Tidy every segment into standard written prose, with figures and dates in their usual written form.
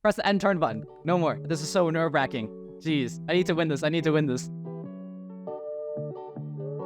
Press the end turn button. No more. This is so nerve-wracking. Jeez, I need to win this. I need to win this.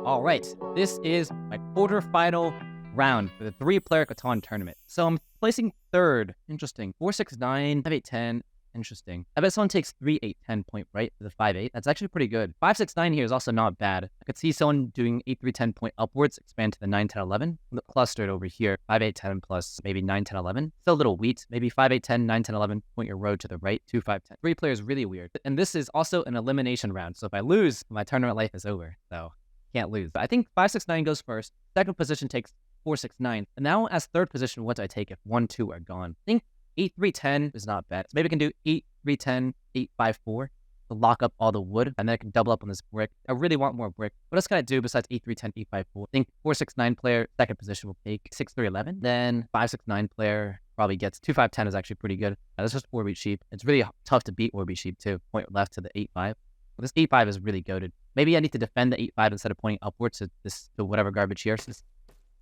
All right, this is my quarterfinal round for the 3-player Catan tournament. So I'm placing third. Interesting. 4-6-9, 5-8-10. Interesting. I bet someone takes 3-8-10 point right for the 5-8. That's actually pretty good. 5-6-9 here is also not bad. I could see someone doing 8-3-10 point upwards, expand to the 9-10-11. Clustered over here. 5-8-10 plus maybe 9-10-11. Still a little wheat. Maybe 5-8-10, 9-10-11. Point your road to the right. 2-5-10. 3 players really weird. And this is also an elimination round. So if I lose, my tournament life is over. So can't lose. But I think 5-6-9 goes first. Second position takes 4-6-9. And now as third position, what do I take if 1-2 are gone? I think 8-3-10 is not bad. So maybe I can do 8-3-10, 8-5-4 to lock up all the wood, and then I can double up on this brick. I really want more brick. What else can I do besides 8-3-10, 8-5-4? I think 4-6-9 player, second position will take 6-3-11. Then 5-6-9 player probably gets 2-5-10 is actually pretty good. That's just Orbeat Sheep. It's really tough to beat Orbeat Sheep too. Point left to the 8-5. This 8-5 is really goated. Maybe I need to defend the 8-5 instead of pointing upwards to whatever garbage here.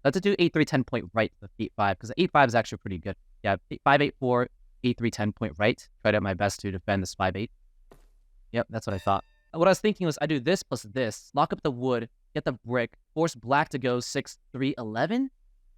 Let's do 8-3-10 point right to the 8-5, because the 8-5 is actually pretty good. Yeah, 5-8-4, 8-3-10 point right. Tried out my best to defend this 5-8. Yep, that's what I thought. What I was thinking was I do this plus this, lock up the wood, get the brick, force black to go 6-3-11.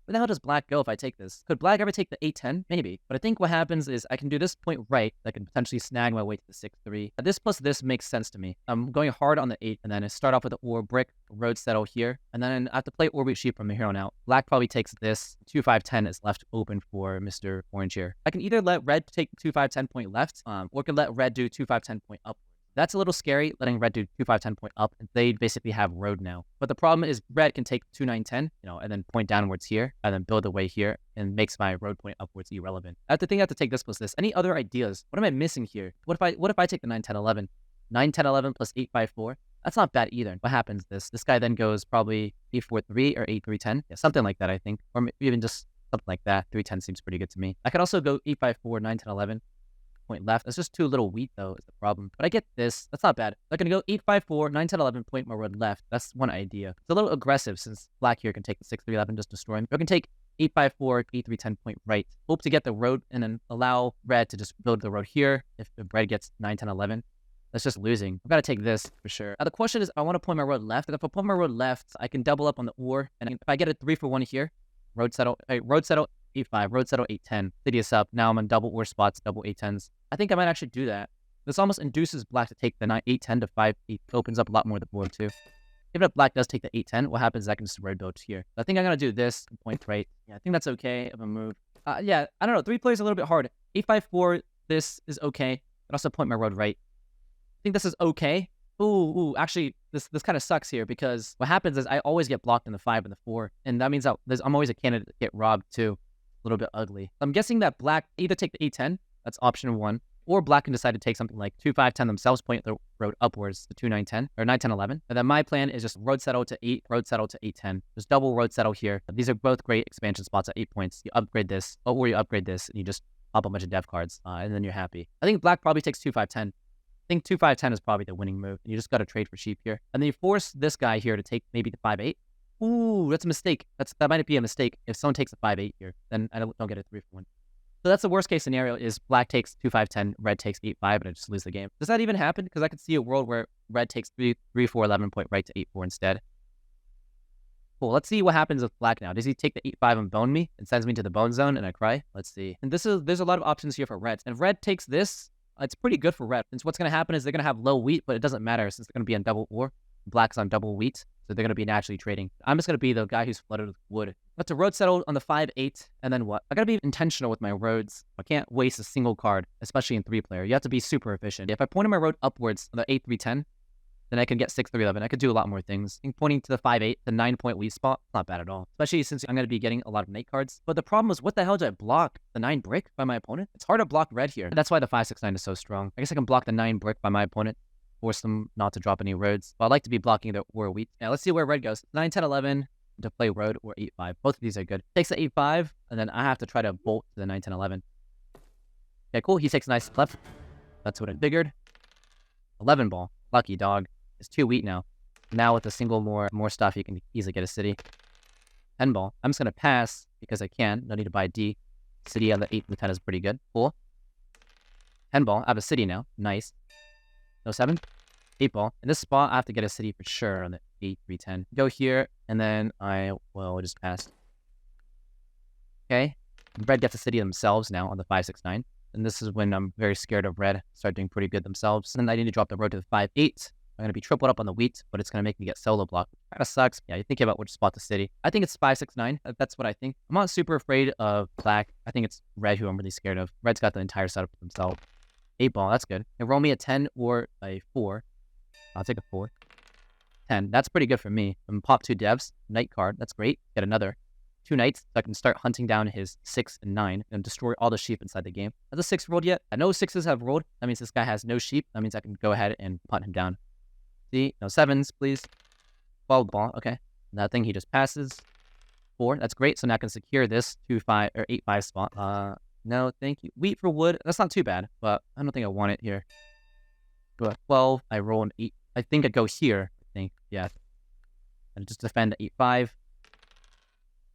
Where the hell does black go if I take this? Could black ever take the 8-10? Maybe. But I think what happens is I can do this point right that can potentially snag my way to the 6-3. This plus this makes sense to me. I'm going hard on the 8, and then I start off with the ore brick, road settle here, and then I have to play Orbeat Sheep from here on out. Black probably takes this. 2-5-10 is left open for Mr. Orange here. I can either let red take 2-5-10 point left, or can let red do 2-5-10 point up. That's a little scary, letting red do 2-5-10 point up. They basically have road now. But the problem is red can take 2-9-10, and then point downwards here, and then build away here, and makes my road point upwards irrelevant. I have to take this plus this. Any other ideas? What am I missing here? What if I take the 9-10-11? 9-10-11 plus 8-5-4? That's not bad either. What happens this guy then goes probably 8-4-3 or 8-3-10. Yeah, something like that, I think. Or even just something like that. 3-10 seems pretty good to me. I could also go 8-5-4, 9-10-11. Point left. It's just too little wheat, though, is the problem. But I get this. That's not bad. I'm going to go 8-5-4, 9-10-11, point my road left. That's one idea. It's a little aggressive since black here can take the 6-3-11, just destroy him. I can take 8-5-4, 8-3-10, point right. Hope to get the road and then allow red to just build the road here. If red gets 9-10-11, that's just losing. I've got to take this for sure. Now, the question is, I want to point my road left. And if I point my road left, I can double up on the ore. And if I get a 3-for-1 here, road settle, 8-5, road settle 8-10. City is up. Now I'm on double ore spots, double 8-10s. I think I might actually do that. This almost induces black to take the 8-10 to 5-8. Opens up a lot more of the board too. Even if black does take the 8-10, what happens is I can just red build here. I think I'm going to do this and point right. Yeah, I think that's okay of a move. Yeah, I don't know. 3 plays a little bit hard. 8-5-4, this is okay. But also point my road right. I think this is okay. Ooh, actually, this kind of sucks here because what happens is I always get blocked in the 5 and the 4. And that means that I'm always a candidate to get robbed too. A little bit ugly. I'm guessing that black either take the 8-10. That's option 1. Or black can decide to take something like 2-5-10 themselves, point the road upwards to 2-9-10 or 9-10-11. And then my plan is just road settle to 8, road settle to 8-10. Just double road settle here. These are both great expansion spots at 8 points. You upgrade this, or you upgrade this, and you just pop a bunch of dev cards, and then you're happy. I think black probably takes 2-5-10. I think 2-5-10 is probably the winning move. And you just got to trade for sheep here. And then you force this guy here to take maybe the 5-8. Ooh, that's a mistake. That might be a mistake. If someone takes a 5-8 here, then I don't get a 3-for-1. So that's the worst case scenario is black takes 2-5-10, red takes 8-5, and I just lose the game. Does that even happen? Because I could see a world where red takes 3-4-11 point right to 8-4 instead. Cool. Let's see what happens with black now. Does he take the 8-5 and bone me and sends me to the bone zone and I cry? Let's see. And there's a lot of options here for reds. And if red takes this, it's pretty good for red. Since what's going to happen is they're going to have low wheat, but it doesn't matter since they're going to be on double ore. Black's on double wheat, so they're going to be naturally trading. I'm just going to be the guy who's flooded with wood. But to road settle on the 5-8, and then what? I got to be intentional with my roads. I can't waste a single card, especially in 3-player. You have to be super efficient. If I point my road upwards on the 8-3-10, then I can get 6-3-11. I could do a lot more things. I think pointing to the 5-8, the 9-point wheat spot, not bad at all. Especially since I'm going to be getting a lot of mate cards. But the problem is, what the hell do I block? The 9 brick by my opponent? It's hard to block red here. That's why the 5-6-9 is so strong. I guess I can block the 9 brick by my opponent. Force them not to drop any roads. But I'd like to be blocking the ore wheat. Yeah, let's see where red goes. 9-10-11 to play road or 8-5. Both of these are good. Takes the 8-5, and then I have to try to bolt to the 9-10-11. Okay, cool. He takes a nice left. That's what I figured. 11 ball. Lucky dog. It's 2 wheat now. Now with a single more stuff, you can easily get a city. 10 ball. I'm just going to pass because I can. No need to buy D. City on the 8 and the 10 is pretty good. Cool. 10 ball. I have a city now. Nice. No 7. 8 ball. In this spot, I have to get a city for sure on the 8, 3, 10. Go here, and then I will just pass. Okay. Red gets a city themselves now on the 5, 6, 9. And this is when I'm very scared of red. Start doing pretty good themselves. And then I need to drop the road to the 5, 8. I'm going to be tripled up on the wheat, but it's going to make me get solo block. Kind of sucks. Yeah, you're thinking about which spot to city. I think it's 5, 6, 9. That's what I think. I'm not super afraid of black. I think it's red who I'm really scared of. Red's got the entire setup for themselves. 8 ball, that's good. And roll me a 10 or a 4. I'll take a 4. 10, that's pretty good for me. I'm pop 2 devs, knight card, that's great. Get another 2 knights, so I can start hunting down his 6 and 9 and destroy all the sheep inside the game. Has the 6 rolled yet? I know 6s have rolled. That means this guy has no sheep. That means I can go ahead and punt him down. See, no 7s, please. 12 ball, okay. Nothing, he just passes. 4, that's great. So now I can secure this 2, 5, or 8, 5 spot. No, thank you. Wheat for wood, that's not too bad, but I don't think I want it here. Go at 12, I roll an 8. I think I go here, I think, yeah. And just defend 8, 5.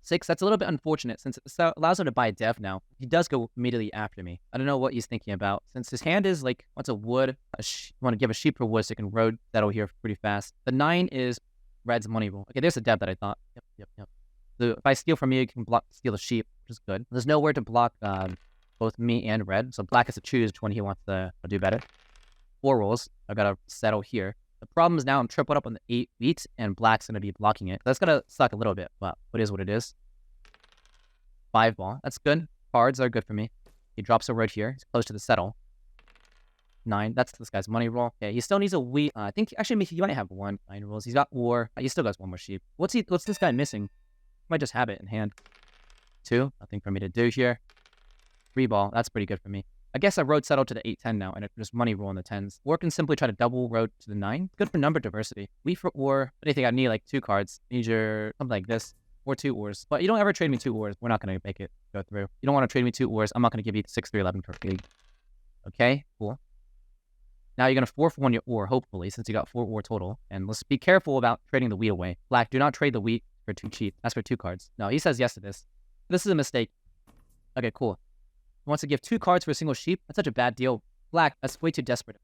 6, that's a little bit unfortunate since it allows him to buy a dev now. He does go immediately after me. I don't know what he's thinking about. Since his hand is like, wants a wood, want to give a sheep for wood so he can road settle here pretty fast. The 9 is red's money roll. Okay, there's a dev that I thought. Yep. So if I steal from you, you can steal the sheep, which is good. There's nowhere to block both me and red, so black has to choose which one he wants to do better. 4 rolls. I've got to settle here. The problem is now I'm tripled up on the 8 wheat, and black's going to be blocking it. That's going to suck a little bit, but it is what it is. 5 ball. That's good. Cards are good for me. He drops a road here. He's close to the settle. 9. That's this guy's money roll. Okay, he still needs a wheat. I think, actually, he might have 1. 9 rolls. He's got war. He still got 1 more sheep. What's this guy missing? Might just have it in hand. 2. Nothing for me to do here. 3 ball. That's pretty good for me. I guess I road settle to the 8, 10 now, and it just money roll in the 10s. Or can simply try to double road to the 9. Good for number diversity. Wheat for or. Anything I need like 2 cards. Need your something like this. Or 2 ors. But you don't ever trade me 2 ors. We're not going to make it go through. You don't want to trade me 2 ors. I'm not going to give you 6, 3, 11 for free. Okay, cool. Now you're going to 4 for 1 your ore, hopefully, since you got 4 ore total. And let's be careful about trading the wheat away. Black, do not trade the wheat for 2 cheap. That's for 2 cards. No, he says yes to this. This is a mistake. Okay, cool. He wants to give 2 cards for a single sheep. That's such a bad deal. Black, that's way too desperate.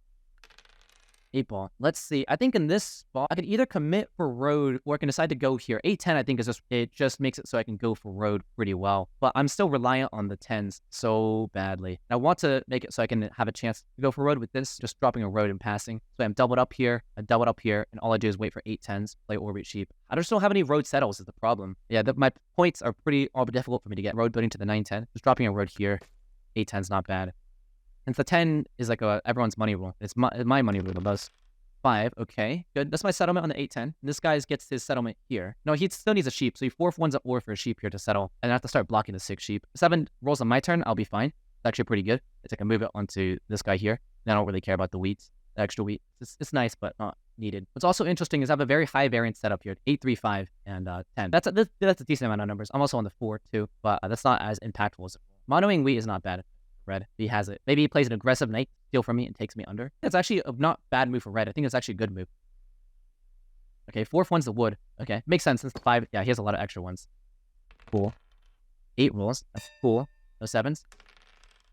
8 ball. Let's see. I think in this spot, I can either commit for road or I can decide to go here. 8, 10, I think it just makes it so I can go for road pretty well. But I'm still reliant on the 10s so badly. And I want to make it so I can have a chance to go for road with this, just dropping a road and passing. So I'm doubled up here, and all I do is wait for 8, 10s, play orbit sheep. I just don't have any road settles is the problem. Yeah, my points are pretty difficult for me to get. Road building to the 9, 10. Just dropping a road here. 8, 10's not bad. Since the 10 is like everyone's money rule. It's my money rule the most. 5, okay, good. That's my settlement on the 8, 10. This guy gets his settlement here. No, he still needs a sheep, so he 4 for 1's an ore for a sheep here to settle. And I have to start blocking the 6 sheep. 7 rolls on my turn, I'll be fine. It's actually pretty good. I can move it onto this guy here. And I don't really care about the wheat, the extra wheat. It's nice, but not needed. What's also interesting is I have a very high variance setup here. 8, 3, 5, and 10. That's a decent amount of numbers. I'm also on the 4 too, but that's not as impactful as monoing wheat is not bad. Red, he has it. Maybe he plays an aggressive knight, steal from me, and takes me under. It's actually a not bad move for red. I think it's actually a good move. Okay, 4 for 1's the wood. Okay, makes sense since the 5. Yeah, he has a lot of extra ones. Cool. 8 rolls. That's cool. No 7s.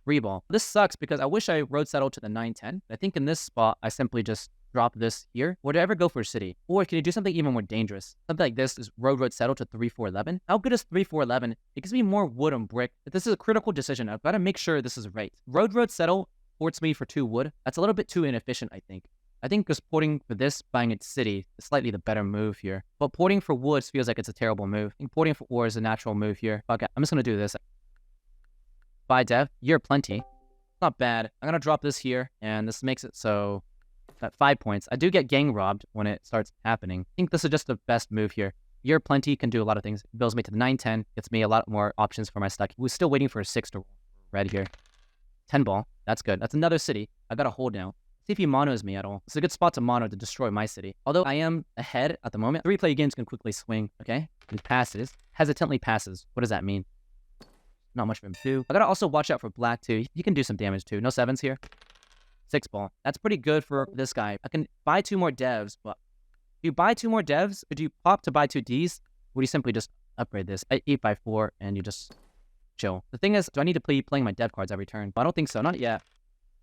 3 ball. This sucks because I wish I road settled to the 9, 10. I think in this spot, I simply just drop this here. Or do I ever go for a city? Or can you do something even more dangerous? Something like this is road settle to 3, 4, 11. How good is 3, 4, 11? It gives me more wood and brick. But this is a critical decision. I've got to make sure this is right. Road settle ports me for 2 wood. That's a little bit too inefficient, I think. I think just porting for this, buying a city, is slightly the better move here. But porting for woods feels like it's a terrible move. I think porting for ore is a natural move here. Okay, I'm just going to do this. Buy dev. You're plenty. Not bad. I'm going to drop this here, and this makes it so at 5 points. I do get gang robbed when it starts happening. I think this is just the best move here. Your plenty can do a lot of things. It builds me to the 9, 10. Gets me a lot more options for my stack. We're still waiting for a 6 to red here. 10 ball. That's good. That's another city. I got a hold now. See if he monos me at all. It's a good spot to mono to destroy my city. Although I am ahead at the moment, 3-player games can quickly swing. Okay? He passes. Hesitantly passes. What does that mean? Not much for him too. I gotta also watch out for black too. He can do some damage too. No 7s here. 6 ball. That's pretty good for this guy. I can buy 2 more devs, but if you buy 2 more devs, could you pop to buy 2 Ds? Would you simply just upgrade this? 8 by 4 and you just chill. The thing is, do I need to playing my dev cards every turn? But I don't think so. Not yet.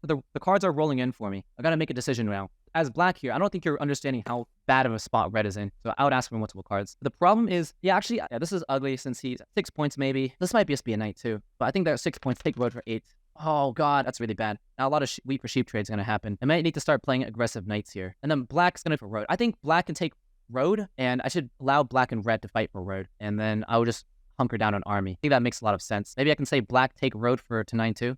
The cards are rolling in for me. I gotta make a decision now. As black here, I don't think you're understanding how bad of a spot red is in. So I would ask for multiple cards. The problem is, yeah, this is ugly since he's 6 points maybe. This might just be a knight too. But I think that 6 points, take road for 8. Oh god, that's really bad. Now a lot of wheat for sheep trades gonna happen. I might need to start playing aggressive knights here. And then black's gonna for road. I think black can take road, and I should allow black and red to fight for road. And then I will just hunker down on army. I think that makes a lot of sense. Maybe I can say black take road for to 9-2.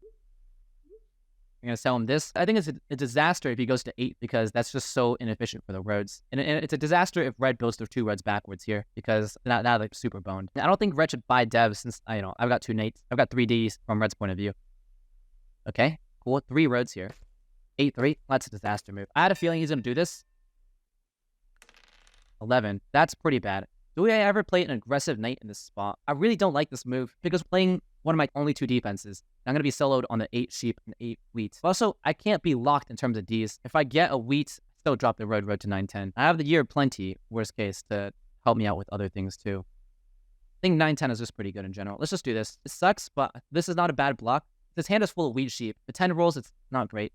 I'm going to sell him this. I think it's a disaster if he goes to 8 because that's just so inefficient for the roads. And it's a disaster if red builds their 2 reds backwards here because now they're super boned. I don't think red should buy devs since, I've got 2 knights. I've got 3 Ds from red's point of view. Okay, cool. 3 roads here. 8-3. That's a disaster move. I had a feeling he's going to do this. 11. That's pretty bad. Do I ever play an aggressive knight in this spot? I really don't like this move because playing one of my only 2 defenses. I'm going to be soloed on the 8 sheep and 8 wheat. Also, I can't be locked in terms of Ds. If I get a wheat, I still drop the road to 9-10. I have the year plenty, worst case, to help me out with other things too. I think 9-10 is just pretty good in general. Let's just do this. It sucks, but this is not a bad block. This hand is full of wheat sheep. The 10 rolls, it's not great.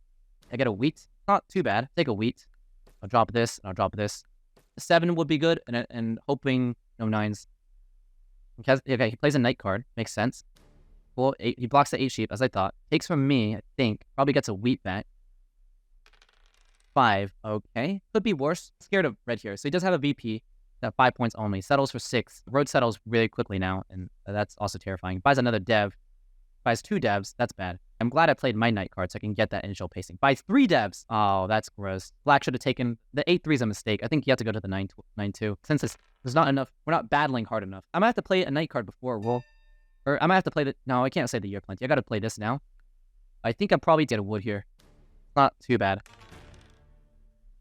I get a wheat. Not too bad. Take a wheat. I'll drop this, and I'll drop this. 7 would be good, and hoping no 9s. Okay, he plays a knight card. Makes sense. Well, 8, he blocks the 8 sheep, as I thought. Takes from me, I think. Probably gets a wheat back. 5. Okay. Could be worse. Scared of red here. So he does have a VP. At 5 points only. Settles for 6. Road settles really quickly now, and that's also terrifying. Buys another dev. Buys 2 devs. That's bad. I'm glad I played my knight card so I can get that initial pacing. Buys 3 devs. Oh, that's gross. Black should have taken... The 8-3 is a mistake. I think you have to go to the 9-2. Since there's not enough... We're not battling hard enough. I'm going to have to play a knight card before a roll. Or I might have to play the... No, I can't say the year plenty. I got to play this now. I think I probably did a wood here. Not too bad.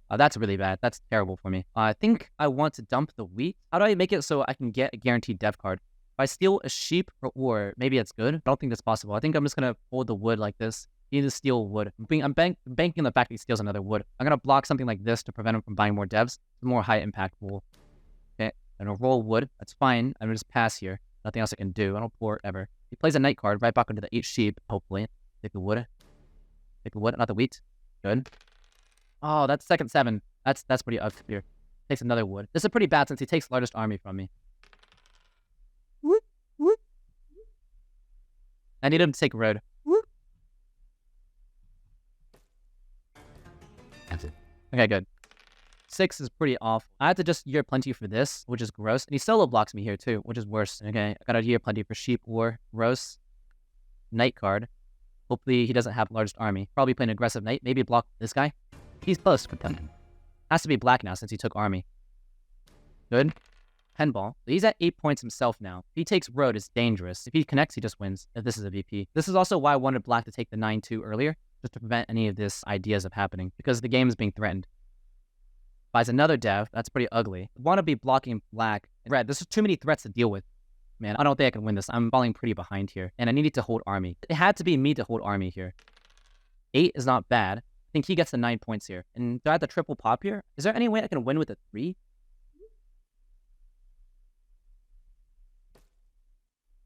That's really bad. That's terrible for me. I think I want to dump the wheat. How do I make it so I can get a guaranteed dev card? If I steal a sheep or maybe it's good. I don't think that's possible. I think I'm just going to hold the wood like this. He needs to steal wood. I'm banking the fact that he steals another wood. I'm going to block something like this to prevent him from buying more devs. It's a more high impact roll. Okay. I'm going to roll wood. That's fine. I'm going to just pass here. Nothing else I can do. I don't port ever. He plays a knight card right back into the 8 sheep, hopefully. Take the wood. Take the wood, not the wheat. Good. Oh, that's second 7. That's pretty up here. Takes another wood. This is pretty bad since he takes largest army from me. Whoop, whoop. I need him to take road. Whoop. That's it. Okay, good. 6 is pretty off. I had to just year plenty for this, which is gross. And he solo blocks me here too, which is worse. Okay, I got a year plenty for sheep or gross. Knight card. Hopefully he doesn't have largest army. Probably play an aggressive knight. Maybe block this guy. He's close with them. Has to be black now since he took army. Good. Penball. He's at 8 points himself now. If he takes road, it's dangerous. If he connects, he just wins. If this is a VP. This is also why I wanted black to take the 9-2 earlier, just to prevent any of this ideas of happening, because the game is being threatened. Buys another dev. That's pretty ugly. Want to be blocking black. Red. This is too many threats to deal with. Man, I don't think I can win this. I'm falling pretty behind here. And I needed to hold army. It had to be me to hold army here. 8 is not bad. I think he gets the 9 points here. And do I have the triple pop here? Is there any way I can win with a 3?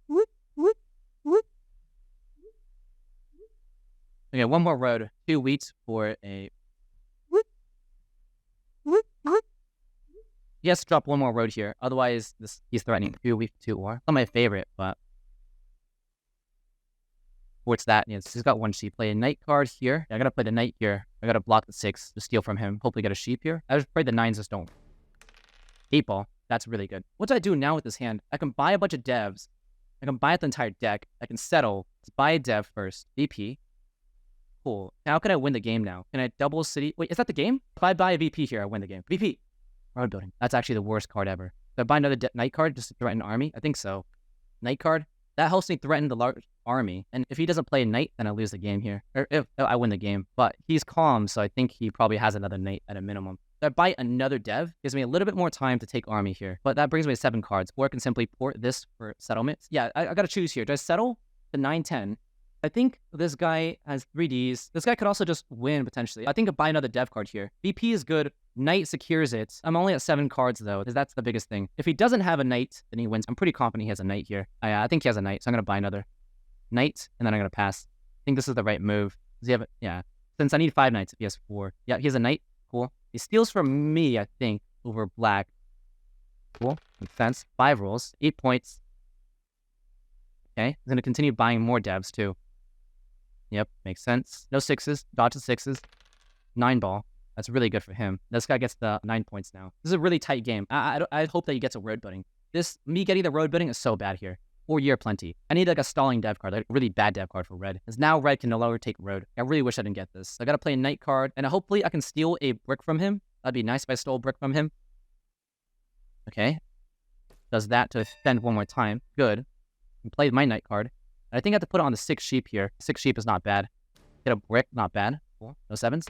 Whoop, whoop, whoop. Okay, one more road. 2 wheats for a... Whoop, whoop, whoop. He has to drop one more road here. Otherwise, he's threatening 2 wheat, 2 ore. Not my favorite, but... What's that? Yes, he's got 1 sheep. Play a knight card here. I gotta play the knight here. I gotta block the 6 to steal from him. Hopefully get a sheep here. I just pray the 9s just don't. 8 ball. That's really good. What do I do now with this hand? I can buy a bunch of devs. I can buy out the entire deck. I can settle. Let's buy a dev first. VP. Cool. How can I win the game now? Can I double city? Wait, is that the game? If I buy a VP here, I win the game. VP. Road building. That's actually the worst card ever. Do I buy another knight card just to threaten army? I think so. Knight card. That helps me threaten the large army. And if he doesn't play a knight, then I lose the game here. Or if I win the game. But he's calm, so I think he probably has another knight at a minimum. If I buy another dev, gives me a little bit more time to take army here. But that brings me to 7 cards. Or I can simply port this for settlement. Yeah, I gotta choose here. Do I settle the 9-10? I think this guy has 3Ds. This guy could also just win, potentially. I think I buy another dev card here. VP is good. Knight secures it. I'm only at 7 cards, though, because that's the biggest thing. If he doesn't have a knight, then he wins. I'm pretty confident he has a knight here. I think he has a knight, so I'm going to buy another knight, and then I'm going to pass. I think this is the right move. Does he have it? Yeah. Since I need 5 knights if he has 4. Yeah, he has a knight. Cool. He steals from me, I think, over black. Cool. Defense. 5 rolls. 8 points. Okay. He's going to continue buying more devs, too. Yep, makes sense. No 6s. Dodge the 6s. 9 ball. That's really good for him. This guy gets the 9 points now. This is a really tight game. I hope that he gets a road budding. Me getting the road budding is so bad here. 4 year plenty. I need like a stalling dev card, like a really bad dev card for red. Because now red can no longer take road. I really wish I didn't get this. I gotta play a knight card, and hopefully I can steal a brick from him. That'd be nice if I stole a brick from him. Okay. Does that to extend one more time. Good. And play my knight card. And I think I have to put it on the 6 sheep here. 6 sheep is not bad. Get a brick, not bad. Cool. No 7s.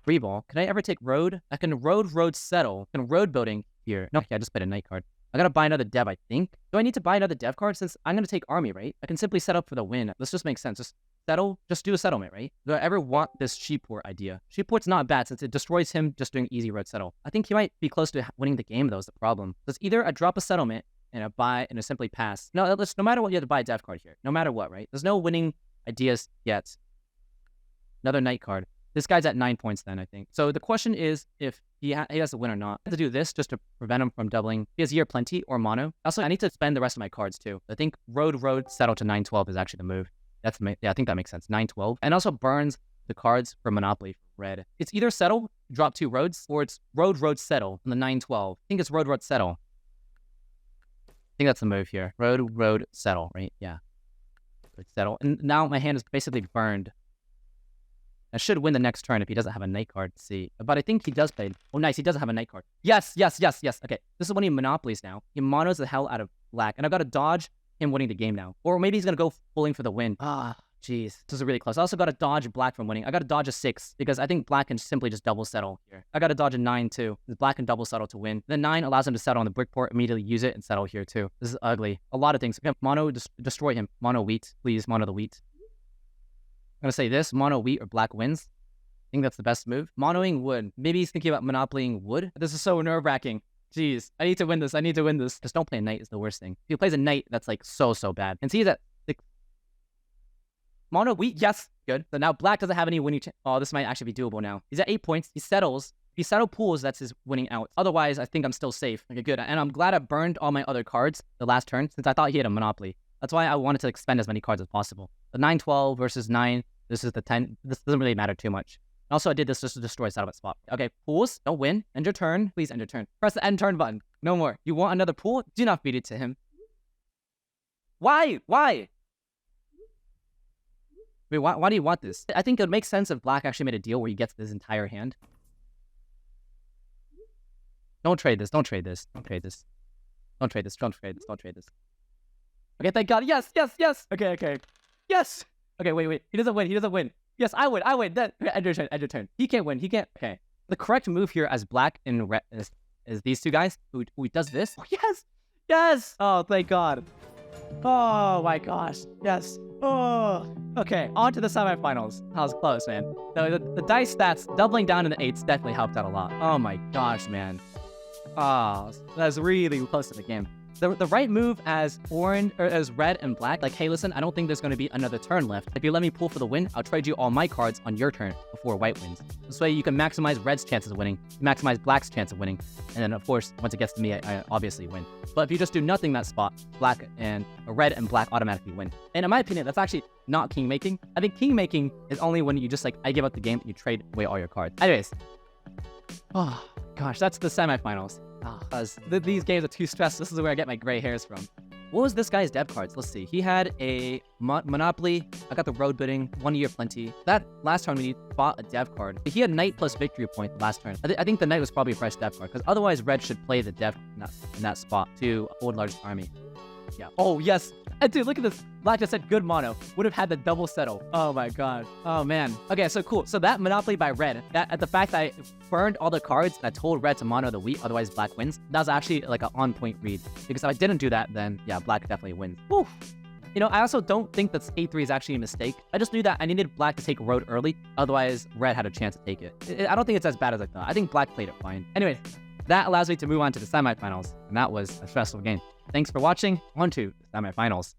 Free ball. Can I ever take road? I can road settle. I can road building here. No, okay, I just played a knight card. I gotta buy another dev, I think. Do I need to buy another dev card since I'm gonna take army, right? I can simply set up for the win. This just makes sense. Just settle, just do a settlement, right? Do I ever want this sheep port idea? Sheep port's not bad since it destroys him just doing easy road settle. I think he might be close to winning the game though is the problem. So it's either I drop a settlement and I buy and I simply pass. No matter what, you have to buy a dev card here. No matter what, right? There's no winning ideas yet. Another knight card. This guy's at 9 points then, I think. So the question is if he has to win or not. I have to do this just to prevent him from doubling. He has year plenty or mono. Also, I need to spend the rest of my cards too. I think road settle to 9-12 is actually the move. Yeah, I think that makes sense. 9-12. And also burns the cards for Monopoly for red. It's either settle, drop 2 roads, or it's road settle on the 9-12. I think it's road settle. I think that's the move here. Road settle, right? Yeah. Road settle. And now my hand is basically burned. I should win the next turn if he doesn't have a knight card. See, but I think he does play. Oh, nice. He doesn't have a knight card. Yes. Okay, this is when he monopolies now. He monos the hell out of black, and I've got to dodge him winning the game now. Or maybe he's gonna go pulling for the win. Ah, jeez, this is really close. I also got to dodge black from winning. I got to dodge a 6 because I think black can simply just double settle here. I got to dodge a 9 too. Black can double settle to win. The 9 allows him to settle on the brick port, immediately use it and settle here too. This is ugly. A lot of things. Okay, mono, destroy him. Mono wheat, please. Mono the wheat. I'm going to say this, mono wheat or black wins. I think that's the best move. Monoing wood. Maybe he's thinking about monopolying wood. This is so nerve-wracking. Jeez, I need to win this. Just don't play a knight is the worst thing. If he plays a knight, that's like so bad. And see, he's at 6. Mono wheat, yes, good. So now black doesn't have any winning chance. Oh, this might actually be doable now. He's at 8 points. He settles. If he settle pools, that's his winning out. Otherwise, I think I'm still safe. Okay, good. And I'm glad I burned all my other cards the last turn since I thought he had a monopoly. That's why I wanted to expend as many cards as possible. The 9-12 versus 9. This is the 10. This doesn't really matter too much. Also, I did this just to destroy settlement spot. Okay, pools. Don't win. End your turn. Please end your turn. Press the end turn button. No more. You want another pool? Do not feed it to him. Why? Why? Wait, why do you want this? I think it would make sense if black actually made a deal where he gets this entire hand. Don't trade this. Don't trade this. Don't trade this. Don't trade this. Don't trade this. Don't trade this. Okay, thank God. Yes. Okay. Yes. Okay, wait. He doesn't win. Yes, I win. Then end your turn. He can't win. Okay. The correct move here as black and red is these two guys who does this. Oh, yes. Oh, thank God. Oh my gosh. Yes. Oh. Okay, on to the semifinals. That was close, man. The dice stats doubling down in the 8s definitely helped out a lot. Oh my gosh, man. Oh, that's really close to the game. The right move as orange or as red and black, like, hey, listen, I don't think there's going to be another turn left. If you let me pull for the win, I'll trade you all my cards on your turn before white wins. This way you can maximize red's chances of winning, maximize black's chance of winning, and then of course once it gets to me, I obviously win. But if you just do nothing that spot, black and red and black automatically win. And in my opinion, that's actually not king making. I think king making is only when you just like I give up the game and you trade away all your cards. Anyways, oh gosh, that's the semifinals. These games are too stressed. This is where I get my gray hairs from. What was this guy's dev cards? Let's see. He had a Monopoly. I got the road bidding. 1 year plenty. That last turn we bought a dev card. He had knight plus victory point last turn. I think the knight was probably a fresh dev card because otherwise red should play the dev in that spot to hold largest army. Yeah. Oh, yes. And dude, look at this. Black just said good mono. Would have had the double settle. Oh my God. Oh man. Okay, so cool. So that monopoly by red, the fact that I burned all the cards and I told red to mono the wheat, otherwise black wins, that was actually like an on-point read. Because if I didn't do that, then yeah, black definitely wins. Whew. You know, I also don't think that 8-3 is actually a mistake. I just knew that I needed black to take road early. Otherwise, red had a chance to take it. I don't think it's as bad as I thought. I think black played it fine. Anyway, that allows me to move on to the semifinals. And that was a stressful game. Thanks for watching. On to the semifinals.